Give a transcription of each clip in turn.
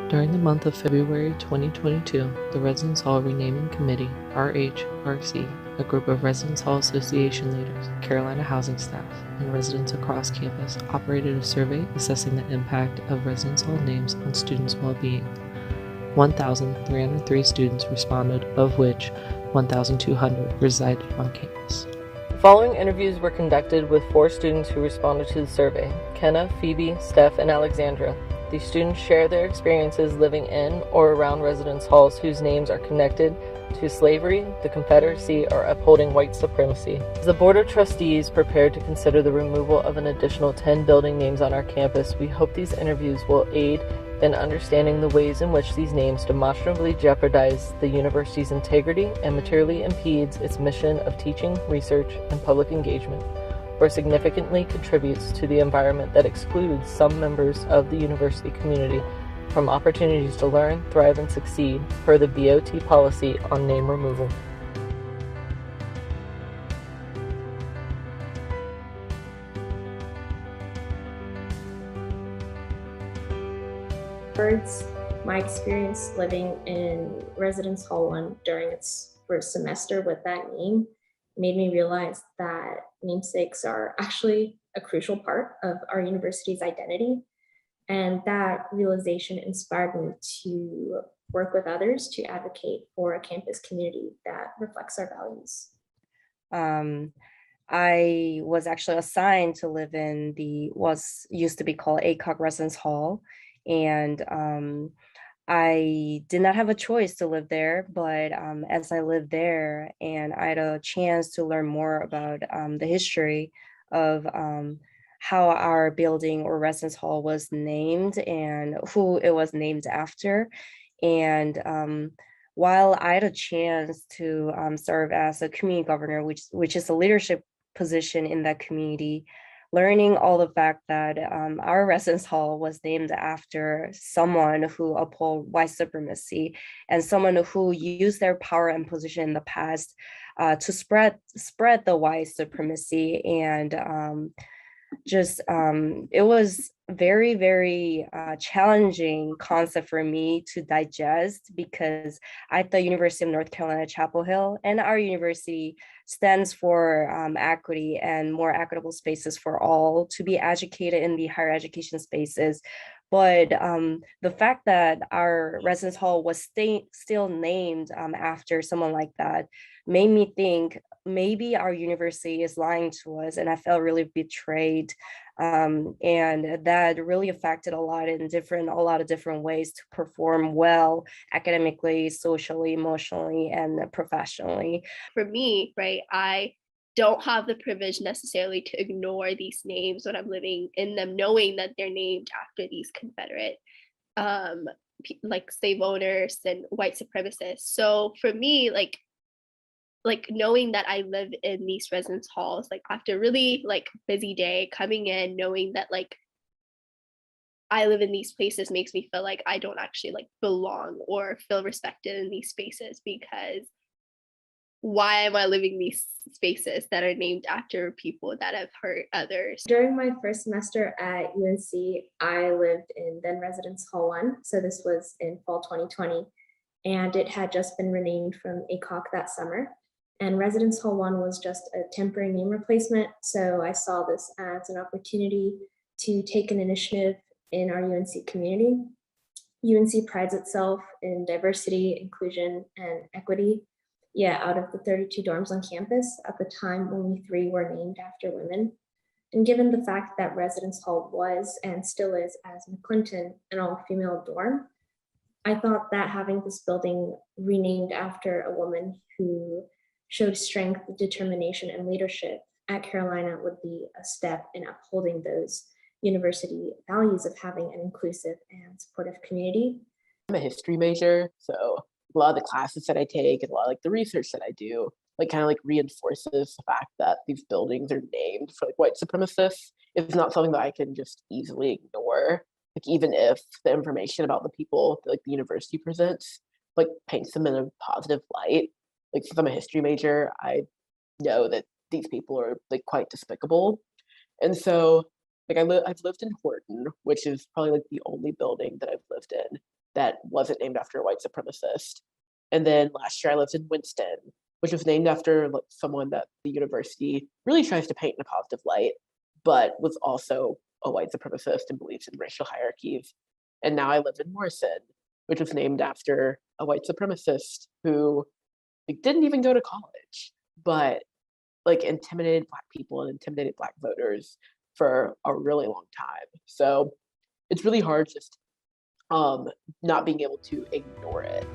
During the month of February 2022, the Residence Hall Renaming Committee, RHRC, a group of Residence Hall Association leaders, Carolina housing staff, and residents across campus, operated a survey assessing the impact of Residence Hall names on students' well-being. 1,303 students responded, of which 1,200 resided on campus. The following interviews were conducted with 4 students who responded to the survey: Kenna, Phoebe, Steph, and Alexandra. These students share their experiences living in or around residence halls whose names are connected to slavery, the Confederacy, or upholding white supremacy. As the Board of Trustees prepared to consider the removal of an additional 10 building names on our campus, we hope these interviews will aid in understanding the ways in which these names demonstrably jeopardize the university's integrity and materially impedes its mission of teaching, research, and public engagement, or significantly contributes to the environment that excludes some members of the university community from opportunities to learn, thrive, and succeed per the BOT policy on name removal. Words, my experience living in Residence Hall 1 during its first semester with that name made me realize that namesakes are actually a crucial part of our university's identity. And that realization inspired me to work with others to advocate for a campus community that reflects our values. I was actually assigned to live in the was used to be called ACOG Residence Hall, and I did not have a choice to live there, but as I lived there and I had a chance to learn more about the history of how our building or residence hall was named and who it was named after. And while I had a chance to serve as a community governor, which is a leadership position in that community, learning all the fact that our residence hall was named after someone who upheld white supremacy and someone who used their power and position in the past to spread the white supremacy. And it was very challenging concept for me to digest, because at the University of North Carolina, Chapel Hill, and our university stands for equity and more equitable spaces for all to be educated in the higher education spaces. But the fact that our residence hall was still named after someone like that made me think maybe our university is lying to us, and I felt really betrayed. And that really affected a lot of different ways to perform well academically, socially, emotionally, and professionally. For me, right, I don't have the privilege necessarily to ignore these names when I'm living in them, knowing that they're named after these Confederate, um, like slave owners and white supremacists. So for me, like knowing that I live in these residence halls, like after a really like busy day coming in, knowing that like I live in these places makes me feel like I don't actually like belong or feel respected in these spaces, because why am I living these spaces that are named after people that have hurt others? During my first semester at UNC, I lived in then Residence Hall 1. So this was in fall 2020, and it had just been renamed from ACOG that summer. And Residence Hall 1 was just a temporary name replacement. So I saw this as an opportunity to take an initiative in our UNC community. UNC prides itself in diversity, inclusion, and equity. Yeah, out of the 32 dorms on campus, at the time, only 3 were named after women. And given the fact that Residence Hall was and still is, as McClinton, an all-female dorm, I thought that having this building renamed after a woman who showed strength, determination, and leadership at Carolina would be a step in upholding those university values of having an inclusive and supportive community. I'm a history major, so a lot of the classes that I take and a lot of like the research that I do, like kind of like reinforces the fact that these buildings are named for like white supremacists. It's not something that I can just easily ignore. Like even if the information about the people that like the university presents like paints them in a positive light. Like since I'm a history major, I know that these people are like quite despicable. And so like I've lived in Horton, which is probably like the only building that I've lived in that wasn't named after a white supremacist. And then last year I lived in Winston, which was named after like someone that the university really tries to paint in a positive light, but was also a white supremacist and believes in racial hierarchies. And now I live in Morrison, which was named after a white supremacist who like, didn't even go to college, but like intimidated Black people and intimidated Black voters for a really long time. So it's really hard just not being able to ignore it.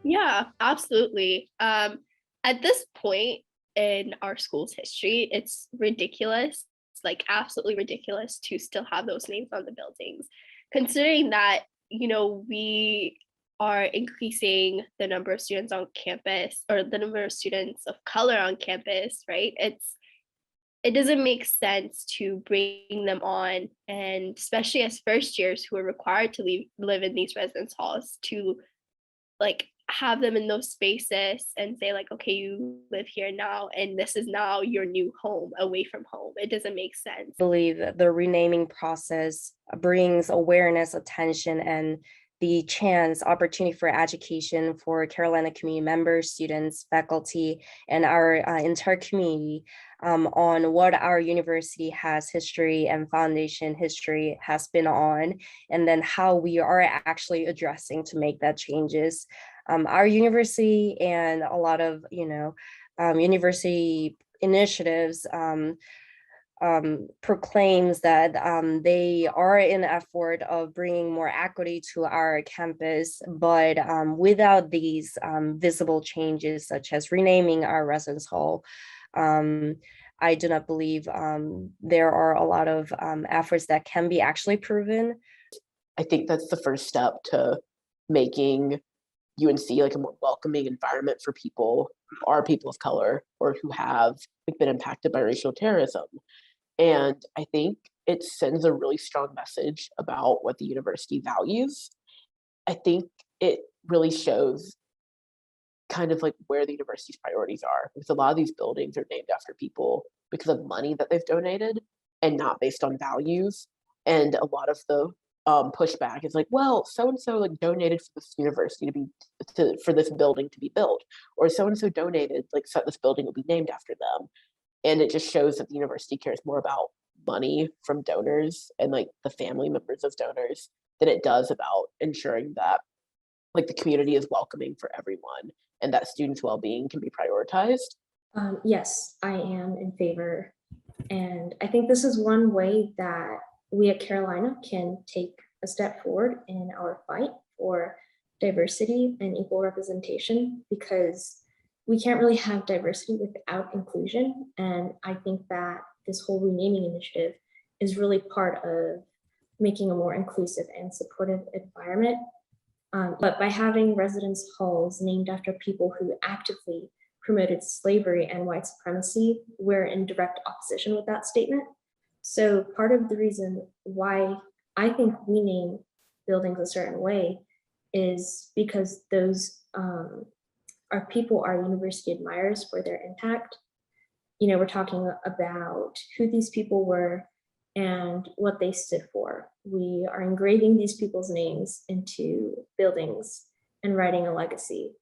Yeah, absolutely. At this point in our school's history, it's ridiculous, it's like absolutely ridiculous to still have those names on the buildings, considering that, we are increasing the number of students on campus or the number of students of color on campus, right? It doesn't make sense to bring them on, and especially as first years who are required to live in these residence halls, to like have them in those spaces and say like, okay, you live here now and this is now your new home away from home. It doesn't make sense. I believe that the renaming process brings awareness, attention, and the opportunity for education for Carolina community members, students, faculty, and our entire community on what our university has history and foundation history has been on, and then how we are actually addressing to make that changes. Our university and a lot of, university initiatives proclaims that they are in effort of bringing more equity to our campus, but without these visible changes, such as renaming our residence hall, I do not believe there are a lot of efforts that can be actually proven. I think that's the first step to making UNC like a more welcoming environment for people who are people of color or who have like, been impacted by racial terrorism. And I think it sends a really strong message about what the university values. I think it really shows kind of like where the university's priorities are, because a lot of these buildings are named after people because of money that they've donated and not based on values. And a lot of the pushback is like, well, so and so like donated for this university for this building to be built, or so and so donated like so this building will be named after them. And it just shows that the university cares more about money from donors and like the family members of donors than it does about ensuring that like the community is welcoming for everyone and that students' well-being can be prioritized. Yes, I am in favor. And I think this is one way that we at Carolina can take a step forward in our fight for diversity and equal representation, because we can't really have diversity without inclusion. And I think that this whole renaming initiative is really part of making a more inclusive and supportive environment. But by having residence halls named after people who actively promoted slavery and white supremacy, we're in direct opposition with that statement. So part of the reason why I think we name buildings a certain way is because those are people our university admires for their impact. We're talking about who these people were and what they stood for. We are engraving these people's names into buildings and writing a legacy.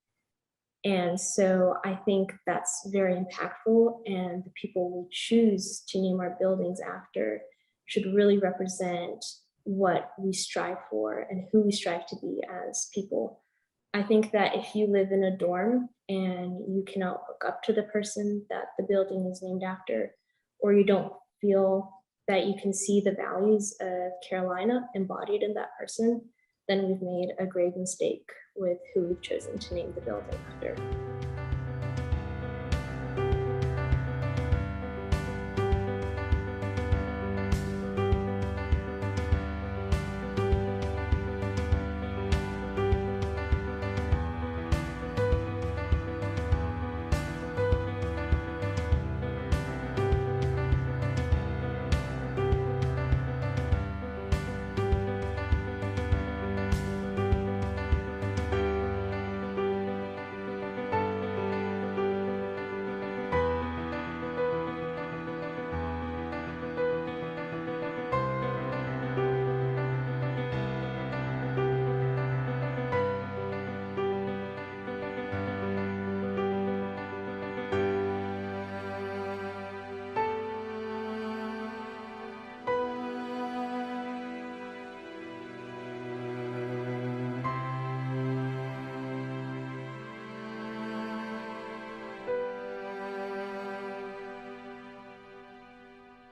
And so I think that's very impactful, and the people we choose to name our buildings after should really represent what we strive for and who we strive to be as people. I think that if you live in a dorm and you cannot look up to the person that the building is named after, or you don't feel that you can see the values of Carolina embodied in that person, then we've made a grave mistake with who we've chosen to name the building after.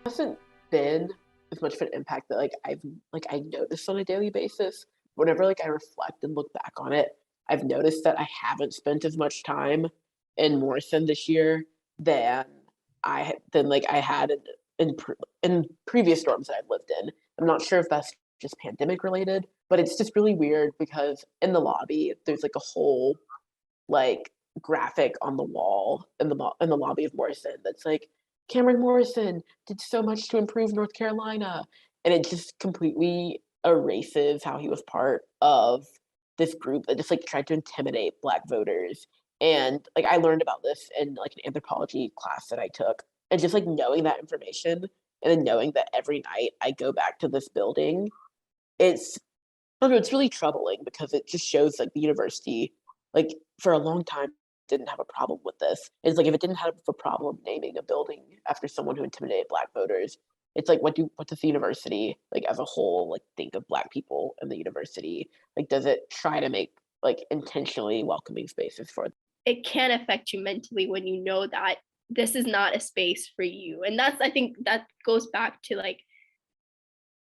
Hasn't been as much of an impact that I noticed on a daily basis. Whenever I reflect and look back on it, I've noticed that I haven't spent as much time in Morrison this year than I had in previous dorms that I've lived in. I'm not sure if that's just pandemic related, but it's just really weird because in the lobby there's a whole graphic on the wall in the lobby of Morrison that's Cameron Morrison did so much to improve North Carolina, and it just completely erases how he was part of this group that just tried to intimidate Black voters. And I learned about this in an anthropology class that I took, and just knowing that information and then knowing that every night I go back to this building, it's I don't know, it's really troubling because it just shows the university for a long time didn't have a problem with this. It's if it didn't have a problem naming a building after someone who intimidated Black voters, it's what does the university as a whole think of Black people in the university? Does it try to make intentionally welcoming spaces for them? It can affect you mentally when you know that this is not a space for you. And I think that goes back to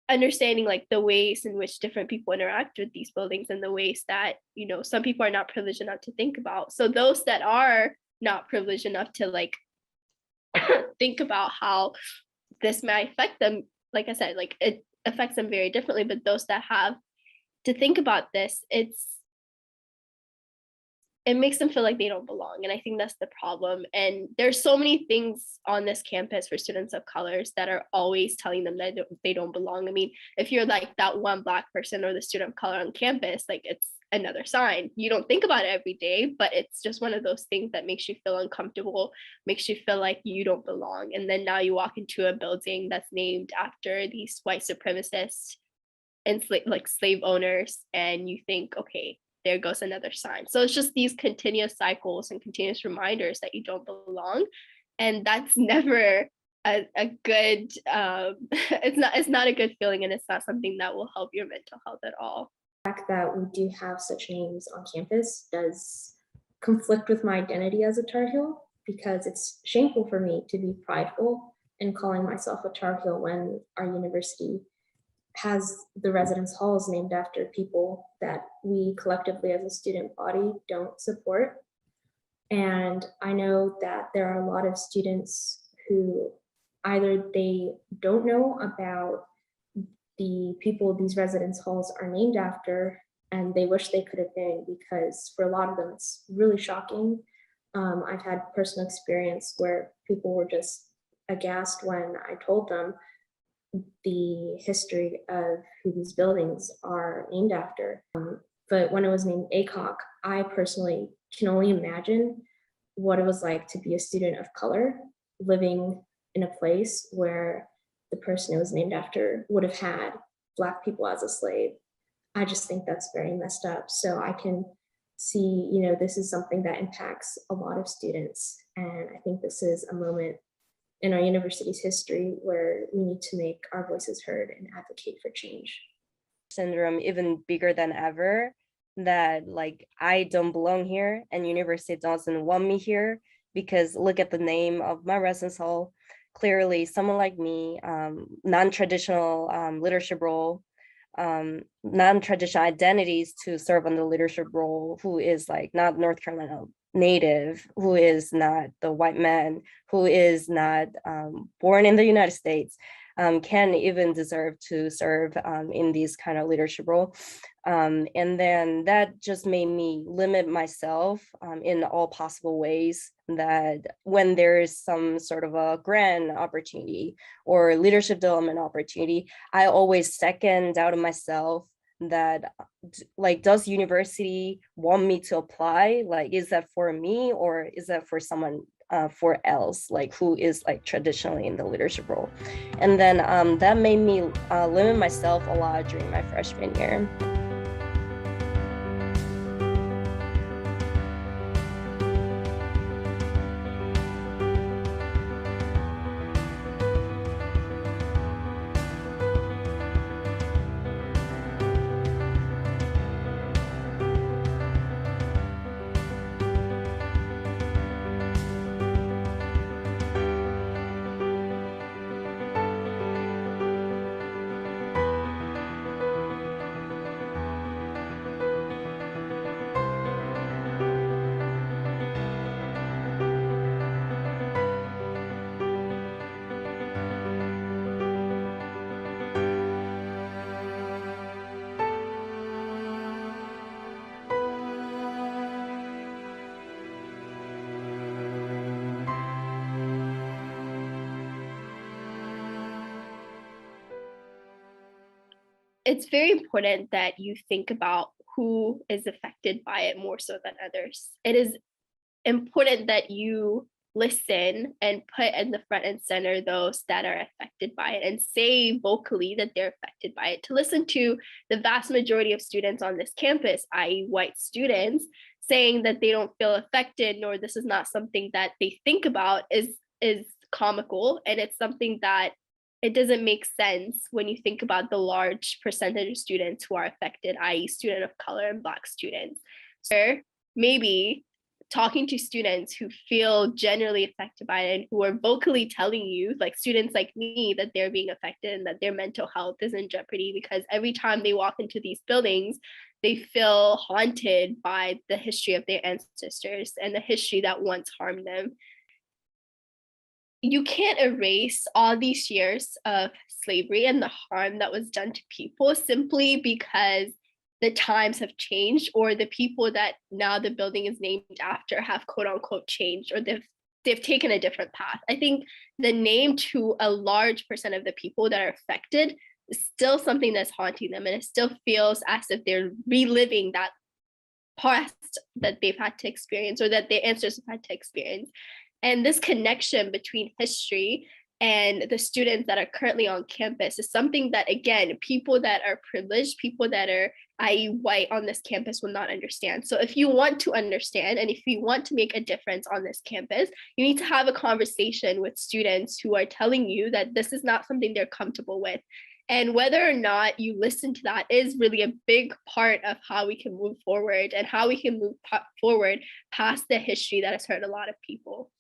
understanding the ways in which different people interact with these buildings and the ways that some people are not privileged enough to think about. So those that are not privileged enough to think about how this might affect them, like I said, it affects them very differently. But those that have to think about this, it makes them feel like they don't belong. And I think that's the problem. And there's so many things on this campus for students of colors that are always telling them that they don't belong. I mean, if you're that one Black person or the student of color on campus, it's another sign. You don't think about it every day, but it's just one of those things that makes you feel uncomfortable, makes you feel like you don't belong. And then now you walk into a building that's named after these white supremacists and slave owners, and you think, okay, there goes another sign. So it's just these continuous cycles and continuous reminders that you don't belong. And that's never a good, it's not a good feeling, and it's not something that will help your mental health at all. The fact that we do have such names on campus does conflict with my identity as a Tar Heel, because it's shameful for me to be prideful in calling myself a Tar Heel when our university has the residence halls named after people that we collectively as a student body don't support. And I know that there are a lot of students who either they don't know about the people these residence halls are named after, and they wish they could have been, because for a lot of them it's really shocking. I've had personal experience where people were just aghast when I told them the history of who these buildings are named after. But when it was named ACOC, I personally can only imagine what it was like to be a student of color living in a place where the person it was named after would have had Black people as a slave. I just think that's very messed up. So I can see, you know, this is something that impacts a lot of students. And I think this is a moment in our university's history where we need to make our voices heard and advocate for change. Syndrome even bigger than ever, that like I don't belong here and university doesn't want me here, because look at the name of my residence hall. Clearly someone like me, non-traditional leadership role, non-traditional identities to serve on the leadership role, who is like not North Carolina native, who is not the white man, who is not born in the United States, can even deserve to serve in these kind of leadership role. And then that just made me limit myself in all possible ways, that when there is some sort of a grant opportunity or leadership development opportunity, I always second doubt myself that like, does university want me to apply? Like, is that for me or is that for someone for else, like who is like traditionally in the leadership role? And then that made me limit myself a lot during my freshman year. It's very important that you think about who is affected by it more so than others. It is important that you listen and put in the front and center those that are affected by it and say vocally that they're affected by it. To listen to the vast majority of students on this campus, i.e. white students, saying that they don't feel affected nor this is not something that they think about is comical, and it's something that it doesn't make sense when you think about the large percentage of students who are affected, i.e. student of color and Black students. So maybe talking to students who feel generally affected by it and who are vocally telling you, like students like me, that they're being affected and that their mental health is in jeopardy because every time they walk into these buildings, they feel haunted by the history of their ancestors and the history that once harmed them. You can't erase all these years of slavery and the harm that was done to people simply because the times have changed or the people that now the building is named after have quote unquote changed or they've taken a different path. I think the name to a large percent of the people that are affected is still something that's haunting them, and it still feels as if they're reliving that past that they've had to experience or that their ancestors have had to experience. And this connection between history and the students that are currently on campus is something that, again, people that are privileged, people that are, i.e. white on this campus will not understand. So if you want to understand and if you want to make a difference on this campus, you need to have a conversation with students who are telling you that this is not something they're comfortable with. And whether or not you listen to that is really a big part of how we can move forward and how we can move forward past the history that has hurt a lot of people.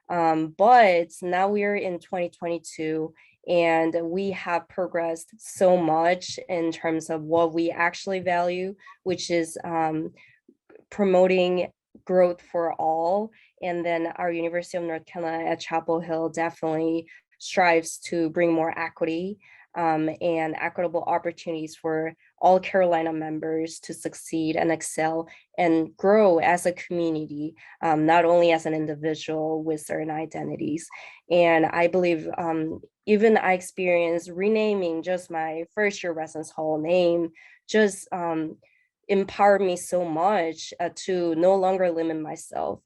But now we're in 2022 and we have progressed so much in terms of what we actually value, which is promoting growth for all. And then our University of North Carolina at Chapel Hill definitely strives to bring more equity and equitable opportunities for all Carolina members to succeed and excel and grow as a community, not only as an individual with certain identities. And I believe even I experienced renaming just my first year residence hall name just empowered me so much to no longer limit myself.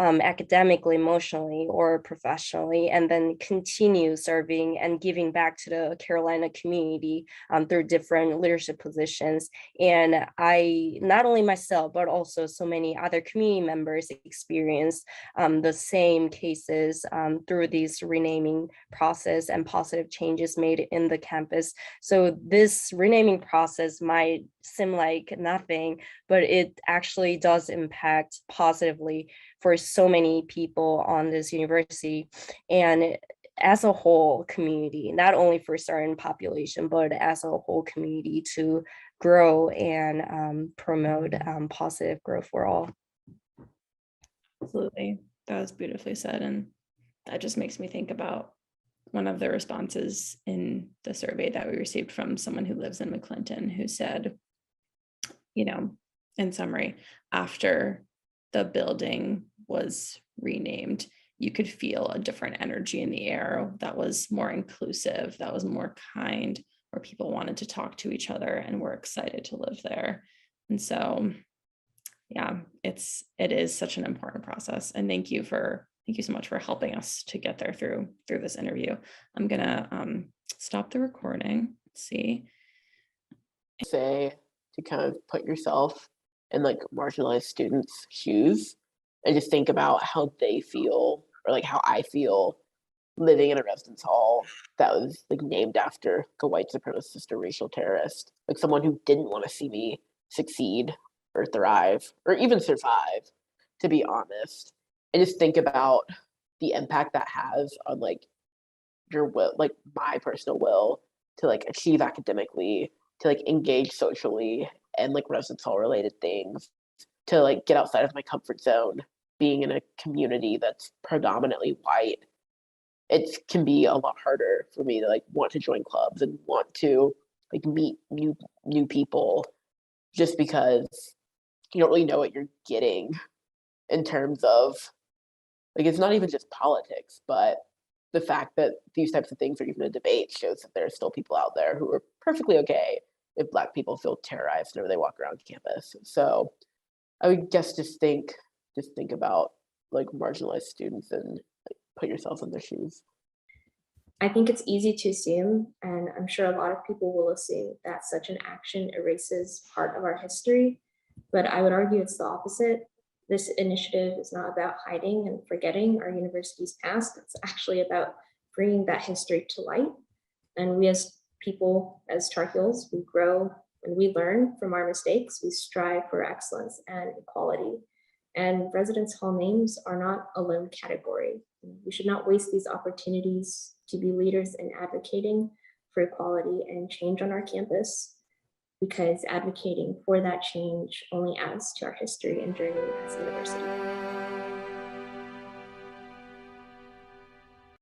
academically, emotionally, or professionally, and then continue serving and giving back to the Carolina community through different leadership positions. And I, not only myself, but also so many other community members experience the same cases through these renaming process and positive changes made in the campus. So this renaming process might seem like nothing, but it actually does impact positively for so many people on this university and as a whole community, not only for certain population, but as a whole community to grow and promote positive growth for all. Absolutely. That was beautifully said. And that just makes me think about one of the responses in the survey that we received from someone who lives in McClinton, who said, you know, in summary, after the building was renamed, you could feel a different energy in the air that was more inclusive, that was more kind, where people wanted to talk to each other and were excited to live there. And so, yeah, it is such an important process. And thank you so much for helping us to get there through this interview. I'm gonna stop the recording. Let's see. Say to kind of put yourself in like marginalized students' shoes and just think about how they feel, or like how I feel living in a residence hall that was like named after a white supremacist or racial terrorist, like someone who didn't want to see me succeed or thrive or even survive, to be honest. And just think about the impact that has on like your will, like my personal will to like achieve academically, to like engage socially and like residence hall related things, to like get outside of my comfort zone, being in a community that's predominantly white. It can be a lot harder for me to like want to join clubs and want to like meet new people, just because you don't really know what you're getting in terms of like, it's not even just politics, but the fact that these types of things are even a debate shows that there are still people out there who are perfectly okay if Black people feel terrorized whenever they walk around campus. So I would guess just think about like marginalized students and like, put yourself in their shoes. I think it's easy to assume, and I'm sure a lot of people will assume, that such an action erases part of our history, but I would argue it's the opposite. This initiative is not about hiding and forgetting our university's past. It's actually about bringing that history to light. And we as people, as Tar Heels, we grow and we learn from our mistakes. We strive for excellence and equality. And residence hall names are not a lone category. We should not waste these opportunities to be leaders in advocating for equality and change on our campus, because advocating for that change only adds to our history and journey as a university.